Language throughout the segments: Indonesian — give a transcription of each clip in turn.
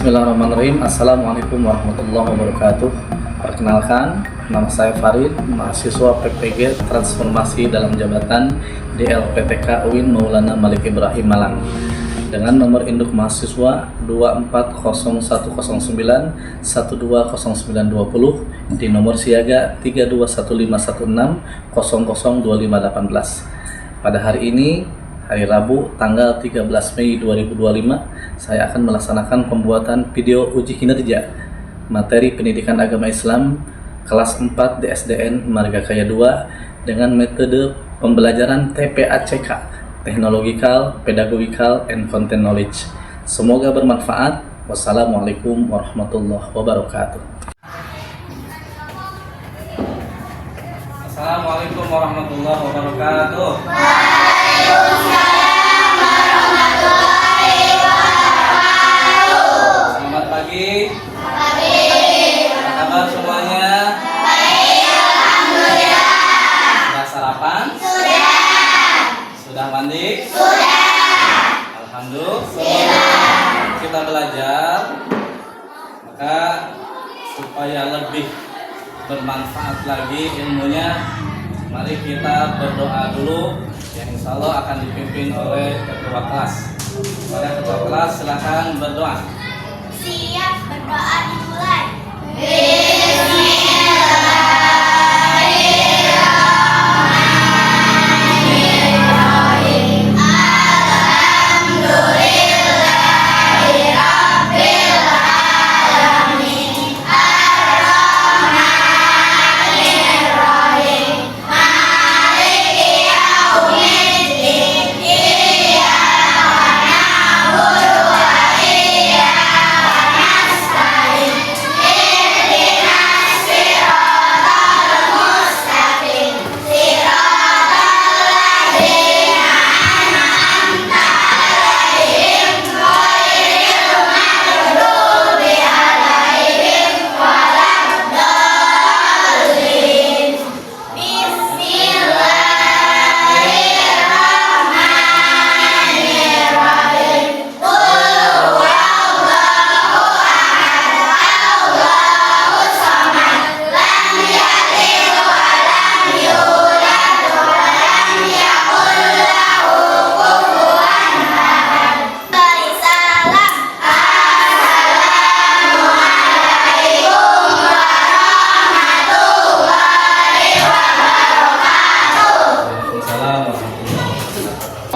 Bismillahirrahmanirrahim. Assalamualaikum warahmatullahi wabarakatuh. Perkenalkan, nama saya Farid, mahasiswa PPG Transformasi dalam Jabatan di LPTK UIN Maulana Malik Ibrahim Malang, dengan nomor induk mahasiswa 240109120920 di nomor siaga 321516002518. Pada hari ini, hari Rabu, tanggal 13 Mei 2025, saya akan melaksanakan pembuatan video uji kinerja materi pendidikan agama Islam kelas 4 di SDN Marga Kaya 2 dengan metode pembelajaran TPACK, Technological, Pedagogical, and Content Knowledge. Semoga bermanfaat. Wassalamualaikum warahmatullahi wabarakatuh. Assalamualaikum warahmatullahi wabarakatuh. Selamat pagi. Apa kabar semuanya? Baik, alhamdulillah. Sudah sarapan? Sudah mandi? Alhamdulillah. Kita belajar, maka supaya lebih bermanfaat lagi ilmunya, mari kita berdoa dulu yang insya Allah akan dipimpin oleh ketua kelas. Pada ketua kelas silakan berdoa. Siap, berdoa dimulai.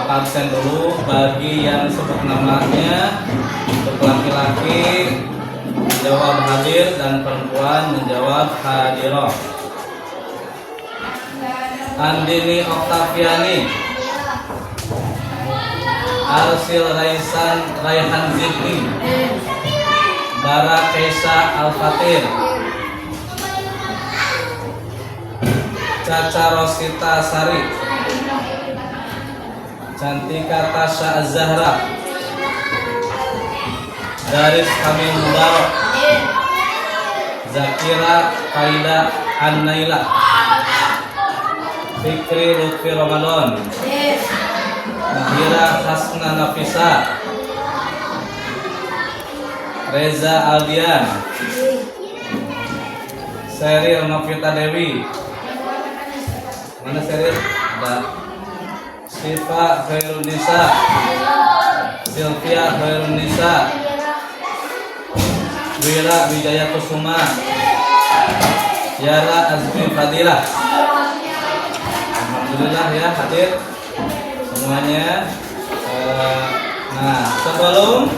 Absen dulu bagi yang sebut namanya. Untuk laki-laki menjawab hadir dan perempuan menjawab hadirah. Andini Oktaviani, Arsil Raihan Zidni, Bara Keisa Al-Fatir, Caca Rosita Sari, Cantika Tasya Az-Zahra, Daris Kamil Mubarak, Zakira Faida An-Naila, Fikri Lutfi Ramadan, Nahira Hasna Nafisa, Reza Aldian, Seril Novita Dewi. Mana Seril? Ada. Sifa Khairunisa, Sylvia Khairunisa, Wira Wijaya Kusuma, Yara Azmi Fadilah. Alhamdulillah ya hadir semuanya. Nah, sebelum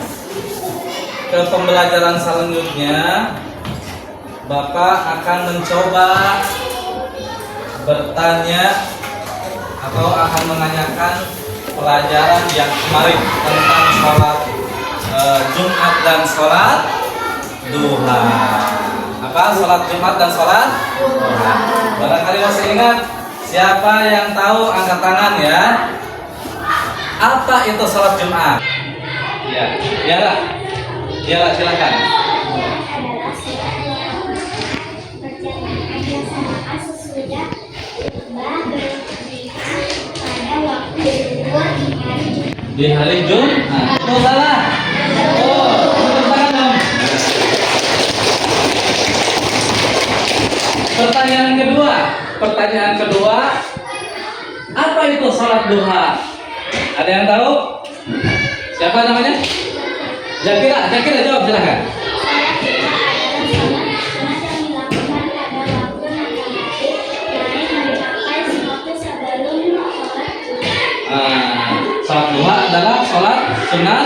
ke pembelajaran selanjutnya, Bapak akan mencoba bertanya atau akan menanyakan pelajaran yang kemarin tentang sholat Jumat dan sholat duha. Apa sholat Jumat dan sholat duha? Barangkali masih ingat? Siapa yang tahu angkat tangan ya? Apa itu sholat Jumat? Ya, ya silakan. Di hari Jumat. Oh salah. Oh, pertanyaan kedua, apa itu sholat duha? Ada yang tahu? Siapa namanya? Zakira jawab silakan. Sholat duha adalah sholat sunat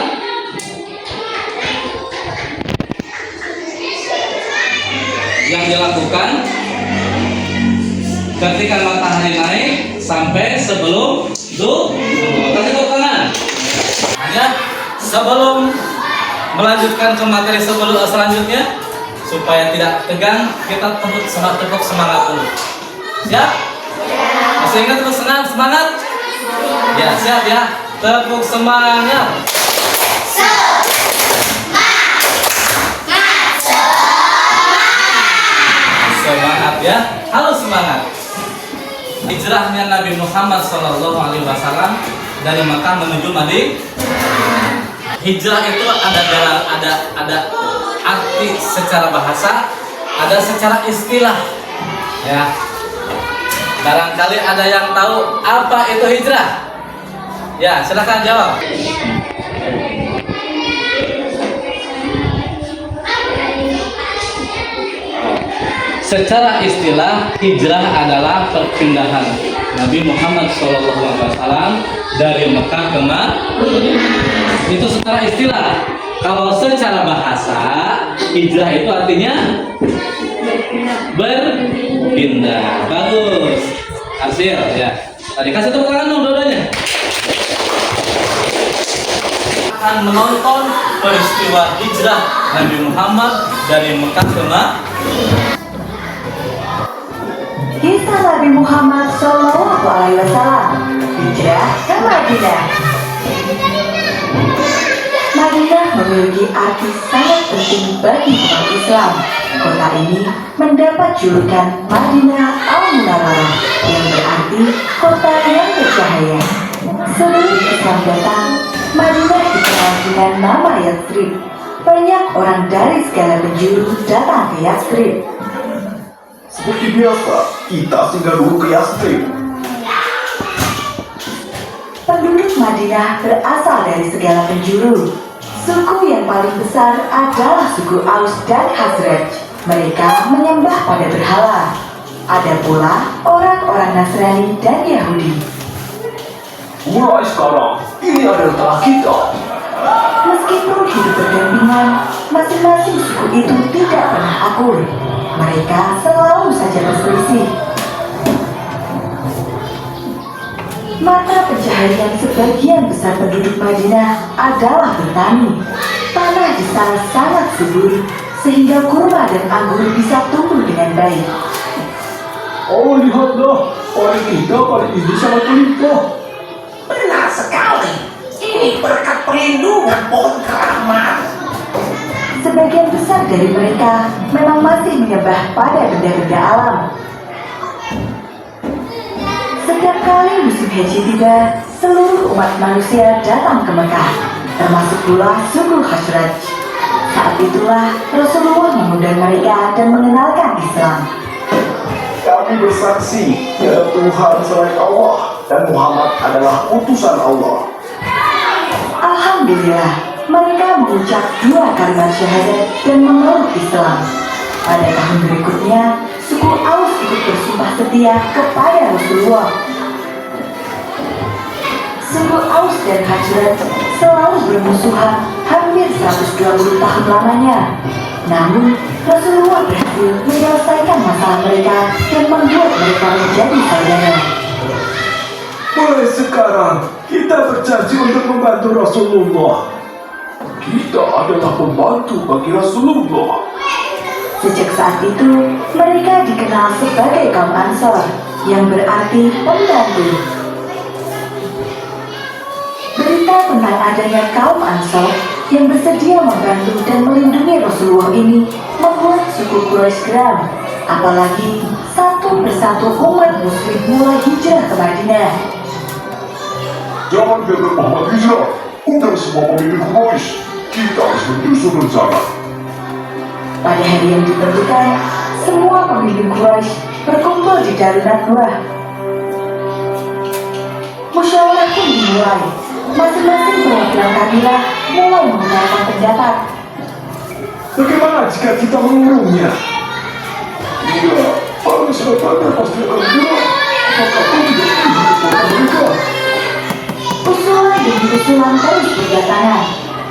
yang dilakukan ketika matahari naik sampai sebelum zuhur. Kasih tepuk tangan. Hanya sebelum melanjutkan ke materi selanjutnya, supaya tidak tegang, kita tepuk semangat dulu. Siap? Masih ingat tepuk semangat? Ya, siap ya. Tepuk semangat. Semangat ya. Harus semangat. Hijrahnya Nabi Muhammad SAW dari Mekah menuju Madinah. Hijrah itu ada arti secara bahasa, ada secara istilah. Ya. Barangkali ada yang tahu apa itu hijrah? Ya, silakan jawab. Secara istilah, hijrah adalah perpindahan Nabi Muhammad SAW dari Mekah ke Madinah. Itu secara istilah. Kalau secara bahasa, hijrah itu artinya berpindah. Bagus. Hasil ya. Tadi kasih tepuk tangan dong dua-duanya. Akan menonton peristiwa hijrah Nabi Muhammad dari Mekah ke Madinah. Kisah Nabi Muhammad SAW hijrah ke Madinah. Madinah memiliki arti sangat penting bagi umat Islam. Kota ini mendapat julukan Madinah Al-Munawwarah, yang berarti kota yang bercahaya. Sebelum Islam datang, Madinah dikenal dengan nama Yatsrib. Banyak orang dari segala penjuru datang ke Yatsrib. Seperti biasa, kita singgah dulu ke Yatsrib. Penduduk Madinah berasal dari segala penjuru. Suku yang paling besar adalah suku Aus dan Khazraj. Mereka menyembah pada berhala. Ada pula orang-orang Nasrani dan Yahudi. Mulai sekarang, ini adalah tanah kita. Meskipun hidup berdampingan, masing-masing suku itu tidak pernah akur. Mereka selalu saja berselisih. Mata pencaharian sebagian besar penduduk Madinah adalah bertani. Tanah di sana sangat subur, sehingga kurma dan anggur bisa tumbuh dengan baik. Oh, lihatlah, orang kita kali ini sangat berlimpah. Benar sekali. Ini berkat perlindungan pohon keramat. Sebagian besar dari mereka memang masih menyembah pada benda-benda alam. Setiap kali musim haji tiba, seluruh umat manusia datang ke Mekah, termasuk pula suku Khazraj. Saat itulah Rasulullah mengundang mereka dan mengenalkan Islam. Kami bersaksi, tiada Tuhan selain Allah, dan Muhammad adalah utusan Allah. Alhamdulillah, mereka mengucap 2 kalimat syahadat dan memeluk Islam. Pada tahun berikutnya, suku Aus ikut bersumpah setia kepada Rasulullah. Suku Aus dan Khazraj selalu bermusuhan hampir 120 tahun lamanya. Namun, Rasulullah berhasil menyelesaikan masalah mereka dan membuat mereka menjadi saudara. Mulai sekarang, kita berjanji untuk membantu Rasulullah. Kita adalah pembantu bagi Rasulullah. Sejak saat itu, mereka dikenal sebagai kaum Ansor, yang berarti pembantu. Berita tentang adanya kaum Ansor yang bersedia membantu dan melindungi Rasulullah ini membuat suku Quraisy geram. Apalagi satu persatu umat muslim mulai hijrah ke Madinah. Jangan biarkan Muhammad hijrah. Undang semua pemimpin Quraisy. Kita harus menyusun rencana. Pada hari yang ditentukan, semua pemimpin Quraisy berkumpul di Darurat Murah. Musyawarah pun dimulai. Masing-masing perwakilan kabilah mulai mengungkapkan pendapat. Bagaimana jika kita mengurungnya? Iya, kalau misalnya pasti akan gerak. Apakah kau tidak ingin membuat mereka? Usulan demi usulan terus berdatangan,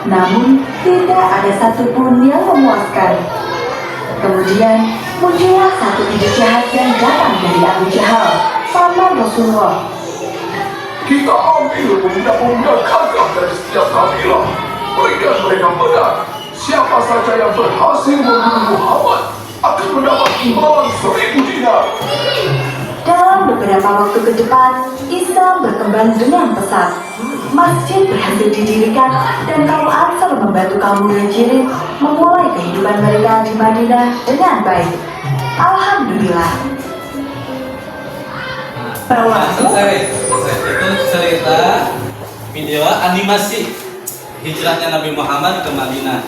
namun tidak ada satupun yang memuaskan. Kemudian muncullah satu ide jahat yang datang dari Abu Jahal, paman Rasulullah. Kita ambil pemuda-pemuda gagah dari setiap kabilah. Berikan mereka pedang. Siapa saja yang berhasil membunuh Muhammad akan mendapat imbalan 1000 dinar. Dalam beberapa waktu ke depan, Islam berkembang dengan pesat. Masjid berhasil didirikan dan kaum Ansar membantu kaum Muhajirin memulai kehidupan mereka di Madinah dengan baik. Alhamdulillah. Selesai. Itu cerita video animasi hijrahnya Nabi Muhammad ke Madinah.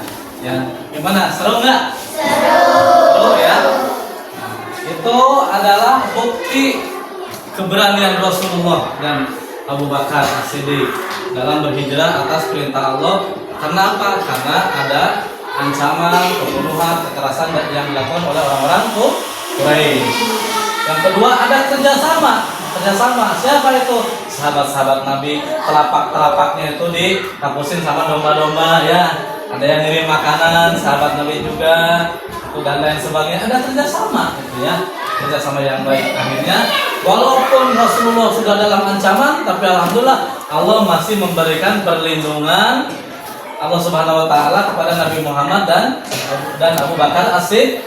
Ya, gimana? Seru nggak? Seru ya. Itu adalah bukti keberanian Rasulullah dan Abu Bakar As-Siddiq dalam berhijrah atas perintah Allah. Karena apa? Karena ada ancaman, pembunuhan, kekerasan yang dilakukan oleh orang-orang Quraisy. Yang kedua ada kerjasama. Siapa itu? Sahabat-sahabat Nabi, telapak-telapaknya itu dikapusin sama domba-domba ya. Ada yang ngirim makanan, sahabat Nabi juga, dan lain sebagainya. Ada kerjasama gitu ya, kerjasama yang baik. Akhirnya walaupun Rasulullah sudah dalam ancaman, tapi alhamdulillah Allah masih memberikan perlindungan Allah Subhanahu wa taala kepada Nabi Muhammad dan Abu Bakar As-Siddiq.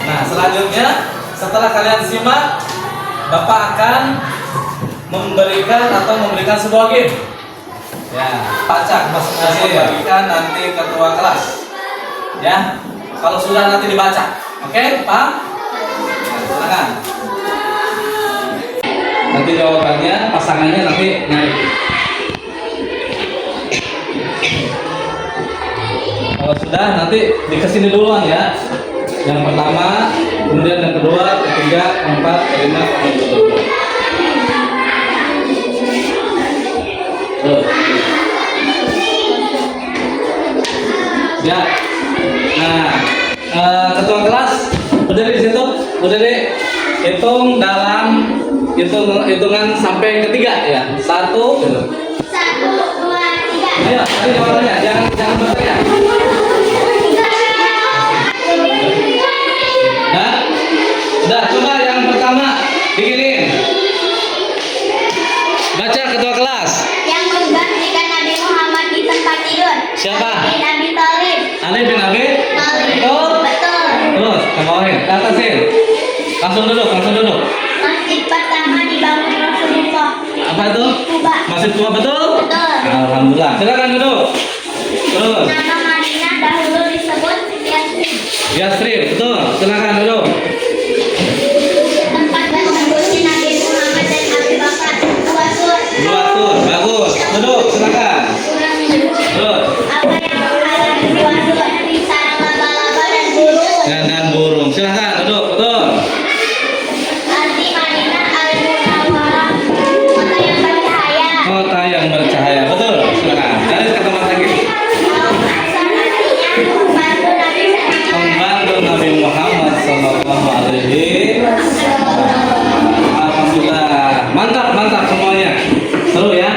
Nah, selanjutnya setelah kalian simak, Bapak akan memberikan sebuah game. Ya, pacak masing-masing bagikan nanti ketua kelas. Ya, kalau sudah nanti dibaca. Oke, paham? Nah, silakan. Nanti jawabannya pasangannya nanti nyari. Kalau sudah nanti dikesini duluan ya. Yang pertama, kemudian yang kedua, ketiga, keempat, kelima, kedua. Ya. Nah, ketua kelas berdiri di situ, berdiri, hitung dalam hitungan sampai ketiga ya. 1, 1, 2, 3. ayo, tadi jawabannya, jangan bertanya. Udah, coba yang pertama diginiin. Baca ketua kelas. Yang menggantikan Nabi Muhammad di tempat tidur. Siapa? Ali bin Abi Thalib. Ali bin Abi Thalib. Betul. Betul. Terus, ke bawahin, ke atasin. Langsung duduk. Masjid pertama dibangun Rasulullah. Apa itu? Kuba. Masjid Kuba betul? Betul. Alhamdulillah. Silakan duduk. Terus. Nama Madinah dahulu disebut Yathrib. Yathrib, betul. Silakan duduk. Tempat bersembunyi Nabi Muhammad dan Abu Bakar. Dua tur, bagus. Duduk, silakan. Terus. Apa yang menghalangi dua sarang laba-laba dan burung? Dan burung. Silakan duduk, betul. Arti Madinah al-Munawwarah, kota yang bercahaya. Kota yang bercahaya, betul. Silakan. Dari ke tempat lagi. Al-Ansar artinya membantu Nabi Membantu Nabi Muhammad Sallallahu Alaihi Wasallam. Alhamdulillah, mantap semuanya. Seru ya.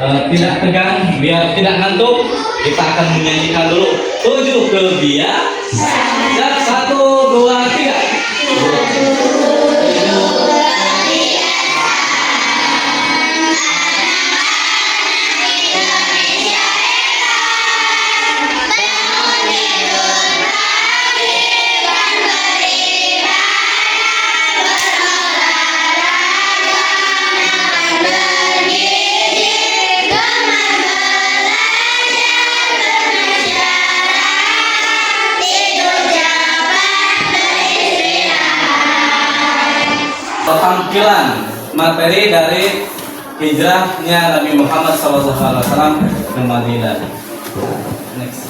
Tidak tegang, biar tidak ngantuk. Kita akan menyanyikan dulu 7 kebiasaan. 1, 2, 3. Tampilan materi dari hijrahnya Nabi Muhammad SAW ke Madinah. Next.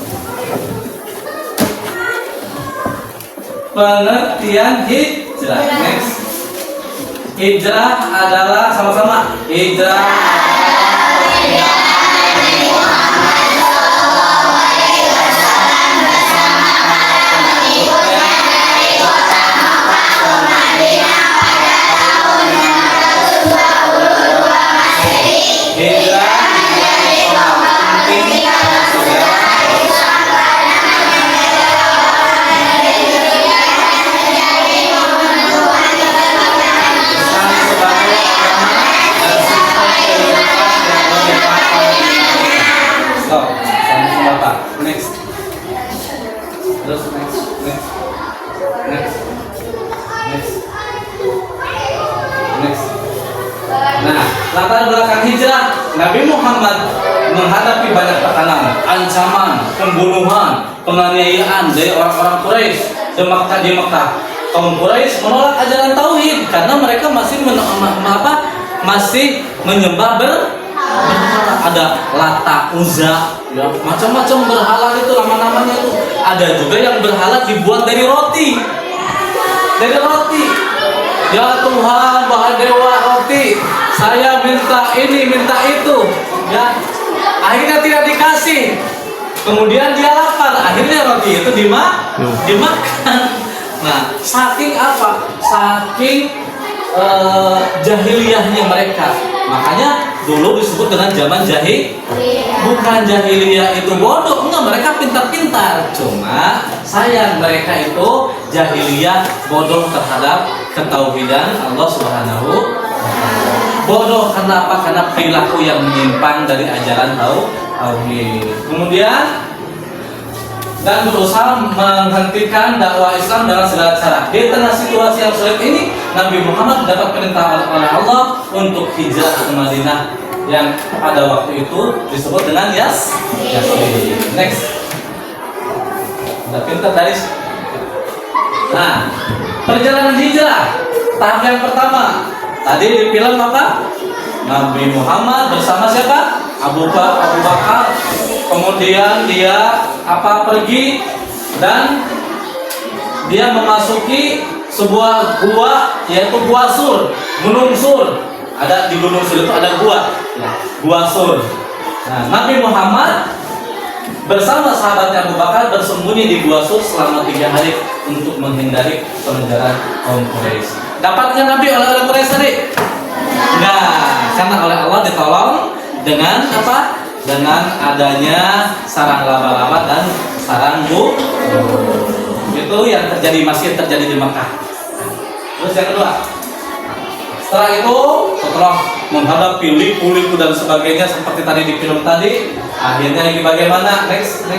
pengertian hijrah. Next. Hijrah adalah sama-sama hijrah. Next. Terus next. Nah, latar belakang hijrah, Nabi Muhammad menghadapi banyak tekanan, ancaman, pembunuhan, penganiayaan dari orang-orang Quraisy di Mekah. Kaum Quraisy menolak ajaran tauhid karena mereka masih menyembah berhala. Ada Lata, Uzza, ya, macam-macam berhala itu nama-namanya itu. Ada juga yang berhala dibuat dari roti. Ya Tuhan, Maha Dewa roti, saya minta ini, minta itu, ya. Akhirnya tidak dikasih. Kemudian dia lapar, akhirnya roti itu dimakan. Nah, saking apa? Saking jahiliyahnya mereka. Makanya dulu disebut dengan zaman bukan jahiliyah itu bodoh, enggak, mereka pintar-pintar. Cuma sayang mereka itu jahiliyah bodoh terhadap ketauhidan Allah Subhanahu wa Ta'ala. Bodoh karena apa? Karena perilaku yang menyimpang dari ajaran tauhid. Kemudian dan berusaha menghentikan dakwah Islam dengan segala cara. Di tengah situasi yang sulit ini, Nabi Muhammad mendapat perintah oleh Allah untuk hijrah ke Madinah yang pada waktu itu disebut dengan Yasrib. Next. Udah pintar dari. Nah, perjalanan hijrah tahap yang pertama. Tadi di film apa? Nabi Muhammad bersama siapa? Abu Bakar. Kemudian dia pergi dan dia memasuki sebuah gua, yaitu Gua Sur, Gunung Sur. Ada di Gunung Sur itu ada Gua Sur. Nah, Nabi Muhammad bersama sahabatnya Abu Bakar bersembunyi di Gua Sur selama 3 hari untuk menghindari pengejaran kaum Quraisy. Dapatnya Nabi oleh orang Quraisy tadi? Enggak, karena oleh Allah ditolong dengan apa? Dengan adanya sarang laba-laba dan sarang burung. Itu yang masih terjadi di Mekah. Terus yang kedua, setelah itu, setelah menghadapi liku-liku dan sebagainya seperti tadi di film tadi, akhirnya ini bagaimana? Next.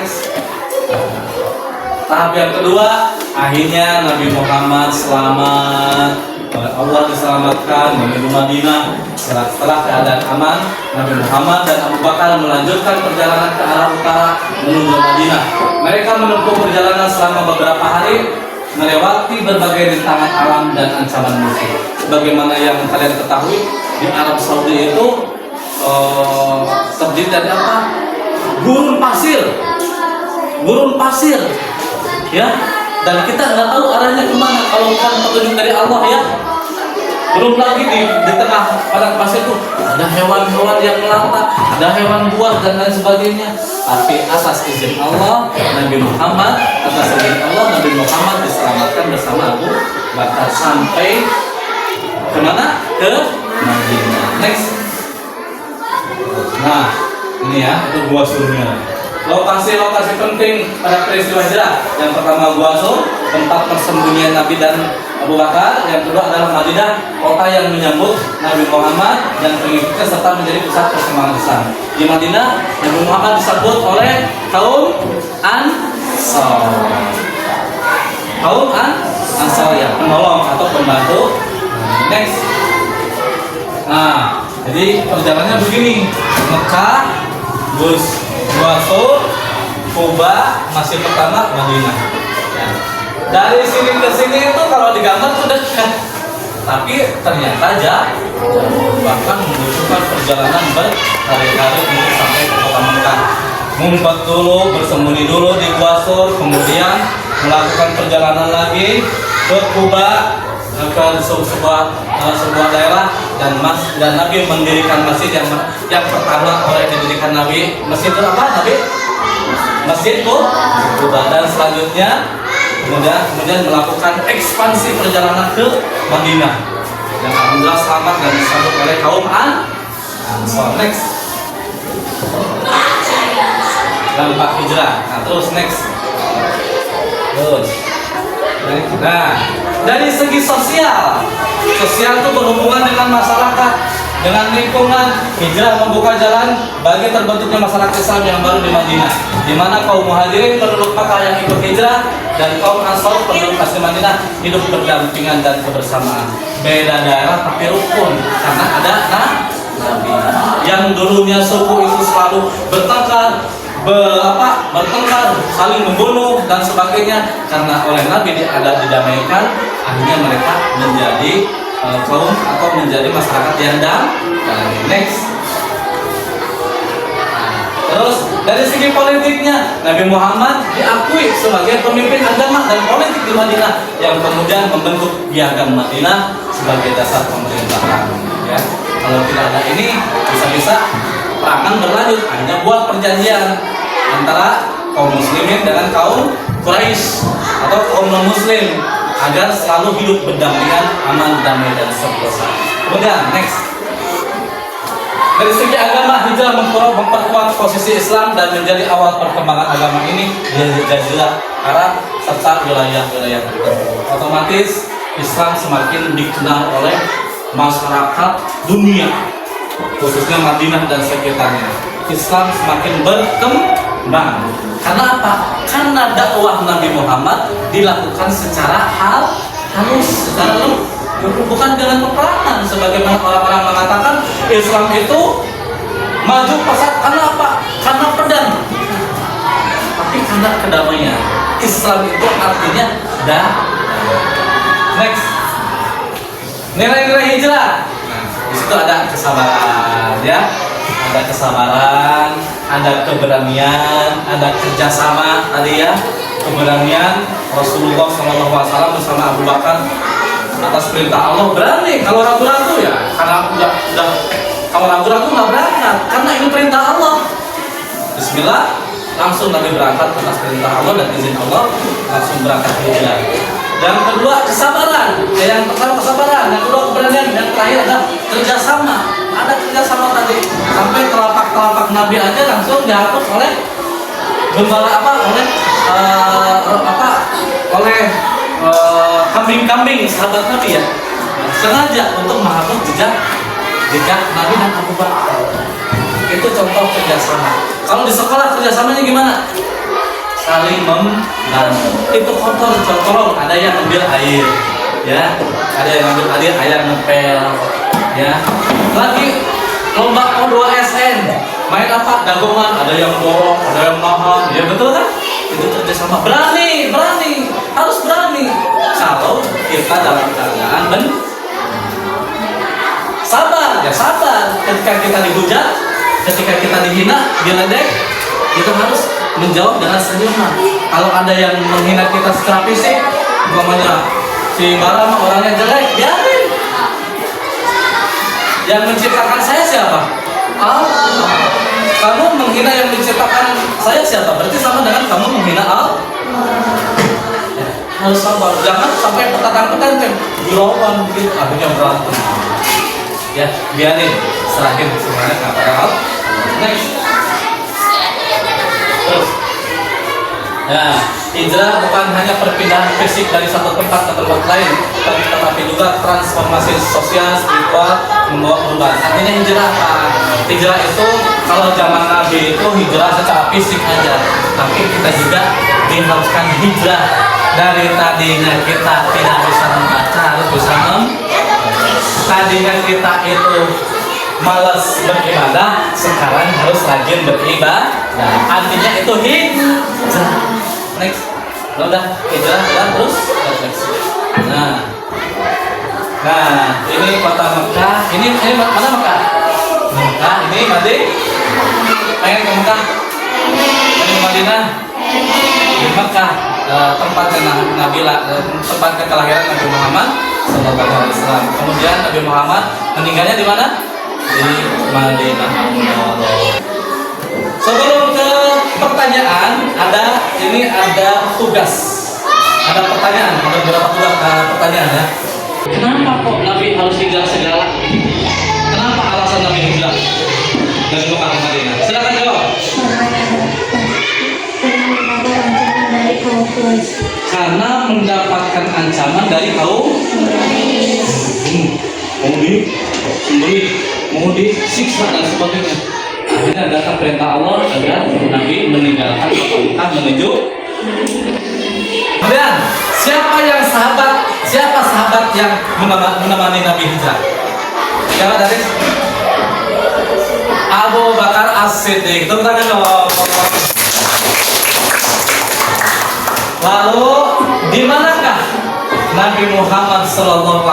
Tahap yang kedua, akhirnya Nabi Muhammad selamat. Oleh Allah diselamatkan menuju Madinah. Setelah keadaan aman, Nabi Muhammad dan Abu Bakar melanjutkan perjalanan ke arah utara menuju Madinah. Mereka menempuh perjalanan selama beberapa hari, melewati berbagai rintangan alam dan ancaman musuh. Sebagaimana yang kalian ketahui, di Arab Saudi itu terdiri dari apa? Gurun pasir, ya. Dan kita nggak tahu arahnya kemana kalau bukan petunjuk dari Allah, ya. Belum lagi di tengah padang pasir itu ada hewan-hewan yang melata, ada hewan buas dan lain sebagainya. Tapi atas izin Allah, Nabi Muhammad diselamatkan bersama Abu Bakar sampai kemana? Ke Madinah. Next. Nah, ini ya, itu Gua Surnya. Lokasi-lokasi penting pada peristiwa hijrah. Yang pertama Gua Sur, tempat persembunyian Nabi dan Abu Bakar. Yang kedua adalah Madinah, kota yang menyambut Nabi Muhammad dan pengikutnya serta menjadi pusat perkembangan Islam. Di Madinah, Nabi Muhammad disambut oleh kaum Ansar, ya, penolong atau pembantu. Next. Nah, jadi perjalanannya begini. Mekah, Gua Sur, Kuba, masih pertama Madinah. Ya. Dari sini ke sini itu kalau digambar tuh dekat, tapi ternyata jauh, bahkan membutuhkan perjalanan berhari-hari untuk sampai ke kota Mekah. Ngumpet dulu, bersembunyi dulu di Gua Sur, kemudian melakukan perjalanan lagi ke Kuba, ke sebuah daerah, dan Nabi mendirikan masjid yang pertama oleh didirikan Nabi. Masjid itu apa, Nabi? Masjid Kuba. Dan selanjutnya kemudian melakukan ekspansi perjalanan ke Madinah, yang alhamdulillah selamat dan disambut oleh kaum Ansor. Next, dampak hijrah. Nah, terus next. Nah, dari segi sosial itu berhubungan dengan masyarakat, dengan lingkungan. Hijrah membuka jalan bagi terbentuknya masyarakat Islam yang baru di Madinah, di mana kaum Muhajirin penduduk Makkah yang ikut hijrah dan kaum Ansor penduduk asli Madinah hidup berdampingan dan kebersamaan. Beda daerah tapi rukun, karena ada Nabi. Yang dulunya suku itu selalu bertengkar, saling membunuh dan sebagainya, karena oleh Nabi ada didamaikan, akhirnya mereka menjadi kaum atau menjadi masyarakat yang damai. Next. Terus dari segi politiknya, Nabi Muhammad diakui sebagai pemimpin agama dan politik di Madinah, yang kemudian membentuk Piagam Madinah sebagai dasar pemerintahan. Ya, kalau tidak ada ini, bisa-bisa perangan berlanjut. Hanya buat perjanjian antara kaum muslimin dengan kaum Quraisy atau kaum non-muslim agar selalu hidup berdampingan, aman, damai, dan sentosa. Kemudian next, dari segi agama, hijrah memperkuat posisi Islam dan menjadi awal perkembangan agama ini di Jazirah Arab serta wilayah-wilayah tertentu. Otomatis Islam semakin dikenal oleh masyarakat dunia, khususnya Madinah dan sekitarnya. Islam semakin berkembang. Karena apa? Karena dakwah Nabi Muhammad dilakukan secara halus, secara lembut, bukan dengan peperangan sebagaimana orang-orang mengatakan Islam itu maju pesat. Karena apa? Karena pedang. Tapi karena kedamaian. Islam itu artinya Next, nilai-nilai hijrah. Di situ ada kesabaran, ya. Ada kesabaran, ada keberanian, ada kerjasama tadi ya, keberanian. Rasulullah SAW bersama Abu Bakar atas perintah Allah berani. Kalau ragu-ragu ya, karena udah kalau ragu-ragu nggak berangkat, karena ini perintah Allah. Bismillah, langsung Nabi berangkat atas perintah Allah dan izin Allah, langsung berangkat hijrah. Yang kedua kesabaran, yang pertama kesabaran, yang kedua keberanian, yang terakhir ada kerjasama. Ada kerjasama tadi, sampai telapak Nabi aja langsung dihapus oleh gembala oleh kambing-kambing sahabat Nabi ya, sengaja untuk menghapus jejak Nabi dan Abu Bakar. Itu contoh kerjasama. Kalau di sekolah kerjasamanya gimana? Saling membantu. Itu kontrol, ada yang ambil air, ya, ada yang ambil air, ada yang ngepel, ya. Lagi lomba O2SN, main apa? Dagongan, ada yang dorong, ada yang nahan, ya betul kan? Itu kerjasama. Berani, harus berani. Kalau kita dalam keadaan sabar, ya sabar. Ketika kita dihujat, ketika kita dihina, diledek, kita harus menjawab dengan senyuman. Kalau ada yang menghina kita secara fisik, umpamanya si Bara orangnya jelek, biarin. Yang menciptakan saya siapa? Allah. Kamu menghina yang menciptakan saya siapa? Berarti sama dengan kamu menghina Allah. Ya, harus sabar. Jangan sampai petatan-petatan dilawan gitu, akhirnya berantem. Ya, biarin, serahin semuanya kepada Allah. Next. Terus. Nah, hijrah bukan hanya perpindahan fisik dari satu tempat ke tempat lain, tetapi juga transformasi sosial, spiritual, membawa perubahan. Artinya hijrah apa? Hijrah itu kalau zaman Nabi itu hijrah secara fisik aja, tapi kita juga diharuskan hijrah dari tadinya kita tidak bisa membaca harus bisa tadinya kita itu malas beribadah, sekarang harus rajin beribadah. Artinya itu hijrah. Next, udah hijrah, udah terus next. Nah, ini kota Mekah. Ini mana Mekah? Mekah. Ini Madinah. Pengen ke Mekah? Ini Madinah. Di Mekah. tempatnya kelahiran Nabi Muhammad SAW. Kemudian Nabi Muhammad meninggalnya di mana? Di Madinah Munawwarah. Sebelum ke pertanyaan, ada tugas, ada pertanyaan, ada beberapa tugas pertanyaan ya. Kenapa kok Nabi harus hijrah segala? Kenapa alasan Nabi hijrah dari Mekah ke Madinah? Silakan jawab. Karena mendapatkan ancaman dari kaum mau disiksa dan sebagainya. Akhirnya datang perintah Allah agar Nabi meninggalkan Mekah menuju. Kemudian siapa sahabat yang menemani Nabi hijrah? Siapa tadi? Abu Bakar As-Siddiq. Tepuk tangan dong. Lalu di manakah Nabi Muhammad SAW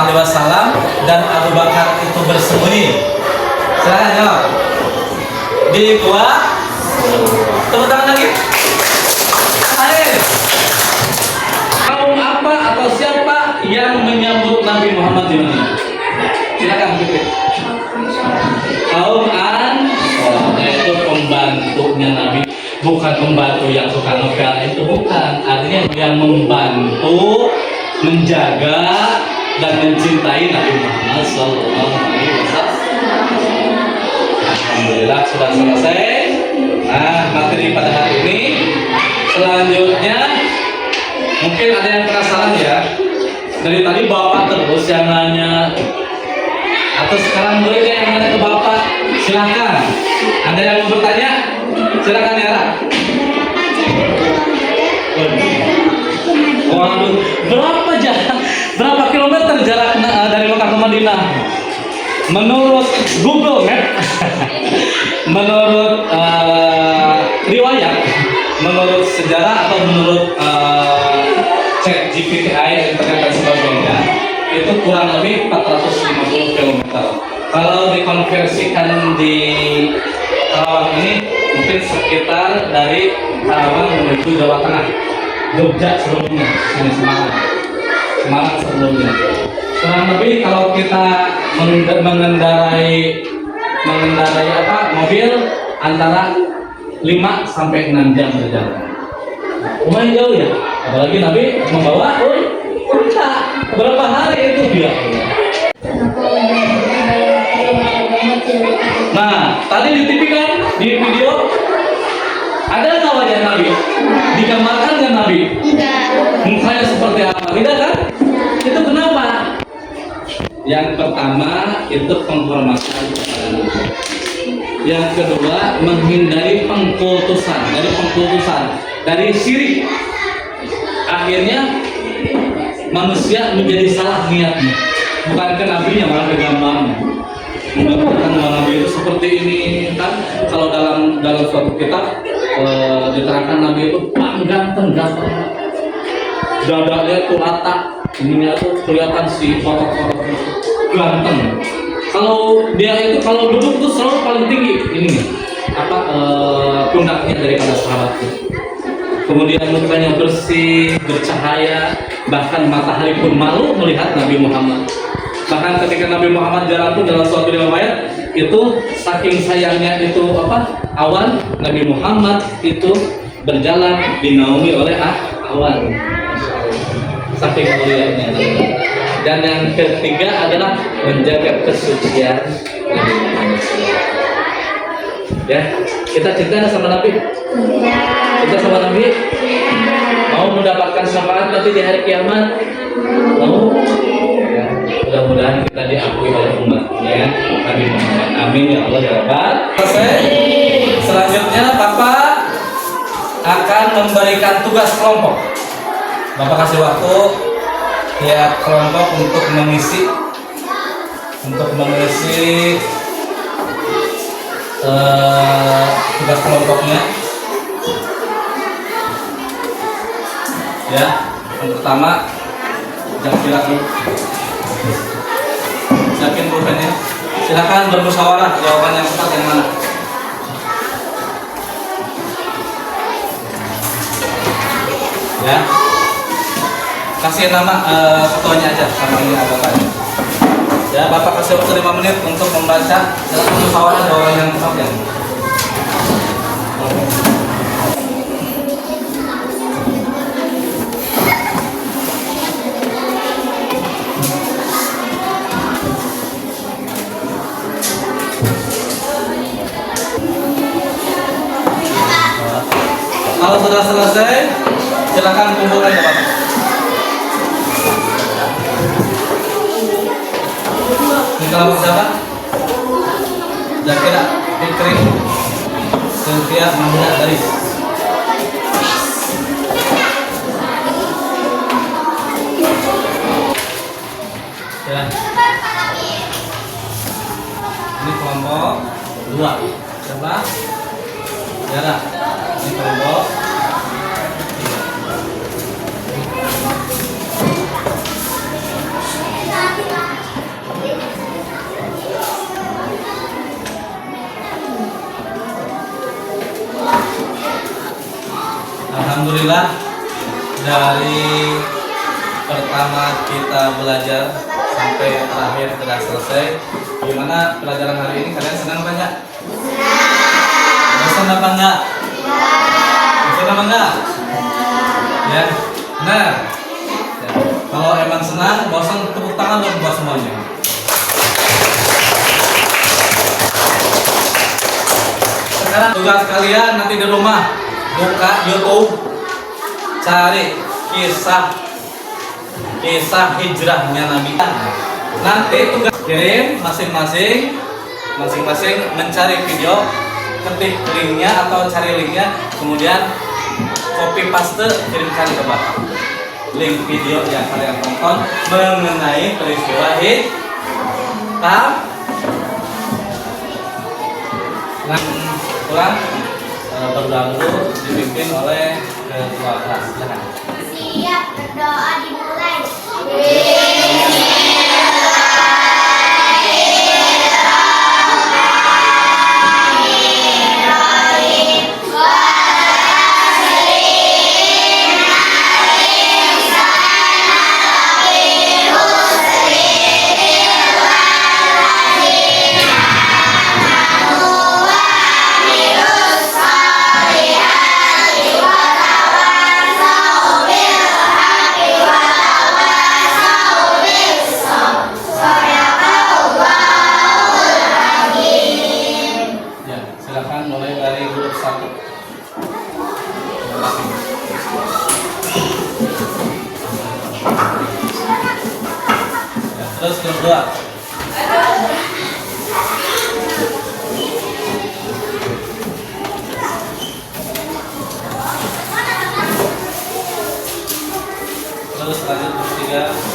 dan Abu Bakar itu bersembunyi? Silakan jawab. Di gua. Tepuk tangan lagi. Ayo. Kaum apa atau siapa yang menyambut Nabi Muhammad di mana? Silakan Fikri. Kaum itu pembantunya Nabi, bukan pembantu yang suka ngepel, itu bukan. Artinya yang membantu, menjaga dan mencintai Nabi Muhammad SAW. Alhamdulillah sudah selesai. Nah, materi pada hari ini. Selanjutnya mungkin ada yang penasaran ya. Dari tadi Bapak terus yang nanya, atau sekarang boleh deh yang nanya ke Bapak. Silakan. Ada yang mau bertanya? Silakan ya. Waduh, berapa kilometer jarak dari Mekah ke Madinah? Menurut Google Map, menurut riwayat, menurut sejarah atau menurut cek GPT, internet dan sebagainya, itu kurang lebih 450 km. Kalau dikonversikan di Karawang ini mungkin sekitar dari Karawang menuju Jawa Tengah, Jogja sebelumnya, ini Semarang sebelumnya. Kurang lebih kalau kita mengendarai mobil antara 5 sampai 6 jam berjalan. Lumayan jauh ya, apalagi Nabi membawa unta. Berapa hari itu dia? Nah, tadi di TV kan, di video ada nggak wajah Nabi? Digambarkan nggak Nabi? Enggak. Mukanya seperti apa? Tidak kan? Itu kenapa? Yang pertama itu penghormatan kepada Nabi. Yang kedua menghindari pengkultusan, dari syirik. Akhirnya manusia menjadi salah niatnya. Bukan ke Nabi yang malah ke gambarnya. Menggambarkan bahwa Nabi itu seperti ini kan. Kalau dalam suatu kitab diterangkan Nabi itu ganteng. Dadanya tuh rata, ininya tuh kelihatan si kotak-kotak ganteng. Kalau dia itu kalau duduk tuh selalu paling tinggi ini pundaknya daripada sahabatnya. Kemudian mukanya bersih, bercahaya, bahkan matahari pun malu melihat Nabi Muhammad. Bahkan ketika Nabi Muhammad jalan pun dalam suatu riwayat itu saking sayangnya itu awan, Nabi Muhammad itu berjalan dinaungi oleh awan. Saking mulianya. Dan yang ketiga adalah menjaga kesucian Nabi Muhammad. Ya, kita cinta sama Nabi. Kita sama Nabi. Mau mendapatkan syafaat nanti di hari kiamat. Mau? Ya, mudah-mudahan kita diakui oleh umatnya Nabi Muhammad. Amin ya Allah ya Rabbal. Selanjutnya Bapak akan memberikan tugas kelompok. Bapak kasih waktu tiap kelompok untuk mengisi tugas kelompoknya. Ya, yang pertama jangan gerak dulu. Siapin pulpennya. Silakan bermusyawarah jawaban yang tepat yang mana. Ya. Kasih nama ketuanya aja sama ini bapaknya. Ya, Bapak kasih waktu 5 menit untuk membaca dalam musyawarah dua orang yang ya. Kalau sudah selesai, silakan kumpulkan ya Pak. Ini kalau siapa? Zakira Fikri Cynthia Mahmud Daris. Ya. Ini kelompok 2. Coba. Ya, ini kelompok 3. Alhamdulillah, dari pertama kita belajar sampai terakhir sudah selesai. Gimana pelajaran hari ini? Kalian senang apa enggak? Bosan apa enggak? Bosan apa enggak? Ya, benar. Ya. Kalau emang senang, bosan, tepuk tangan dong buat semuanya. Sekarang tugas kalian nanti di rumah, buka YouTube, cari kisah hijrahnya Nabi. Nanti tugas kirim masing-masing mencari video, ketik linknya atau cari linknya, kemudian copy paste kirimkan ke Bapak link video yang kalian tonton mengenai peristiwa hitam. Pulang berdoa dulu dipimpin oleh ketua kelas. Silakan. Siap, berdoa dimulai. Silakan mulai dari grup 1. Ya, terus grup 2. Terus lanjut grup 3.